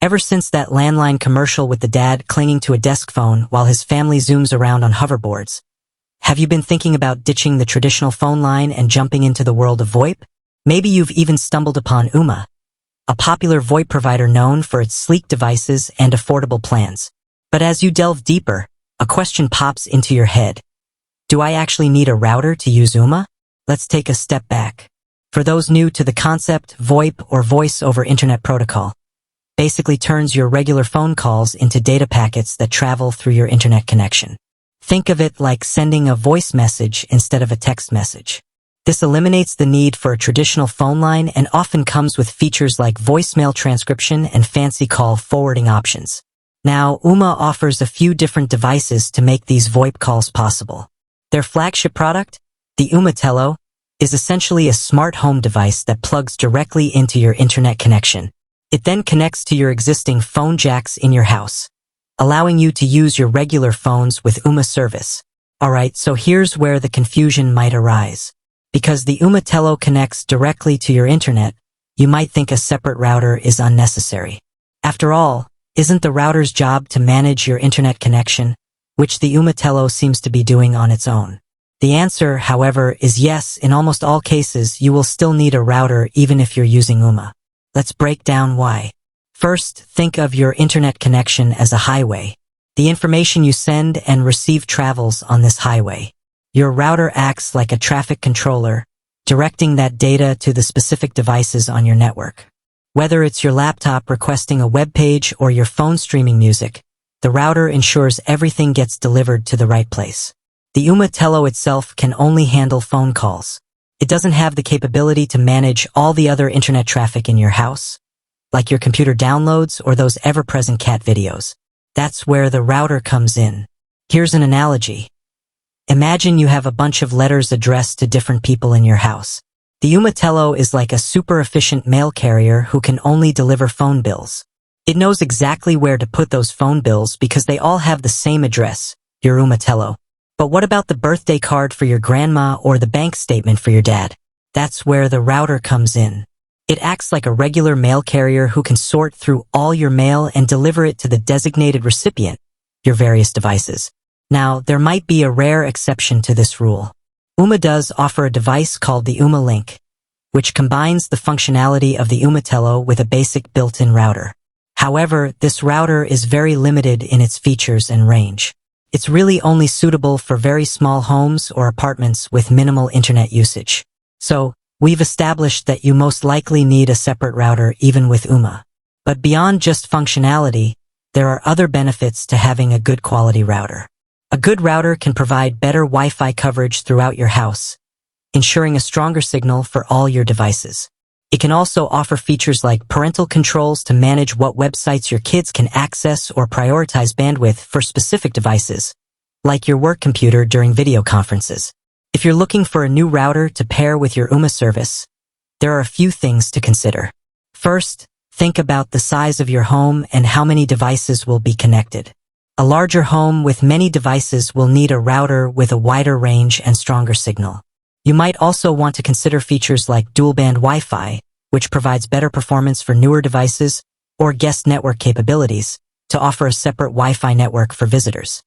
Ever since that landline commercial with the dad clinging to a desk phone while his family zooms around on hoverboards. Have you been thinking about ditching the traditional phone line and jumping into the world of VoIP? Maybe you've even stumbled upon Ooma, a popular VoIP provider known for its sleek devices and affordable plans. But as you delve deeper, a question pops into your head. Do I actually need a router to use Ooma? Let's take a step back. For those new to the concept, VoIP or Voice over Internet Protocol basically turns your regular phone calls into data packets that travel through your internet connection. Think of it like sending a voice message instead of a text message. This eliminates the need for a traditional phone line and often comes with features like voicemail transcription and fancy call forwarding options. Now, Ooma offers a few different devices to make these VoIP calls possible. Their flagship product, the Ooma Telo, is essentially a smart home device that plugs directly into your internet connection. It then connects to your existing phone jacks in your house, allowing you to use your regular phones with Ooma service. Alright, so here's where the confusion might arise. Because the Ooma Telo connects directly to your internet, you might think a separate router is unnecessary. After all, isn't the router's job to manage your internet connection, which the Ooma Telo seems to be doing on its own? The answer, however, is yes. In almost all cases, you will still need a router even if you're using Ooma. Let's break down why. First, think of your internet connection as a highway. The information you send and receive travels on this highway. Your router acts like a traffic controller, directing that data to the specific devices on your network. Whether it's your laptop requesting a web page or your phone streaming music, the router ensures everything gets delivered to the right place. The Ooma Telo itself can only handle phone calls. It doesn't have the capability to manage all the other internet traffic in your house, like your computer downloads or those ever-present cat videos. That's where the router comes in. Here's an analogy. Imagine you have a bunch of letters addressed to different people in your house. The Ooma Telo is like a super efficient mail carrier who can only deliver phone bills. It knows exactly where to put those phone bills because they all have the same address, your Ooma Telo. But what about the birthday card for your grandma or the bank statement for your dad? That's where the router comes in. It acts like a regular mail carrier who can sort through all your mail and deliver it to the designated recipient, your various devices. Now, there might be a rare exception to this rule. Ooma does offer a device called the Ooma Link, which combines the functionality of the Ooma Telo with a basic built-in router. However, this router is very limited in its features and range. It's really only suitable for very small homes or apartments with minimal internet usage. So, we've established that you most likely need a separate router even with Ooma. But beyond just functionality, there are other benefits to having a good quality router. A good router can provide better Wi-Fi coverage throughout your house, ensuring a stronger signal for all your devices. It can also offer features like parental controls to manage what websites your kids can access or prioritize bandwidth for specific devices, like your work computer during video conferences. If you're looking for a new router to pair with your Ooma service, there are a few things to consider. First, think about the size of your home and how many devices will be connected. A larger home with many devices will need a router with a wider range and stronger signal. You might also want to consider features like dual-band Wi-Fi, which provides better performance for newer devices, or guest network capabilities, to offer a separate Wi-Fi network for visitors.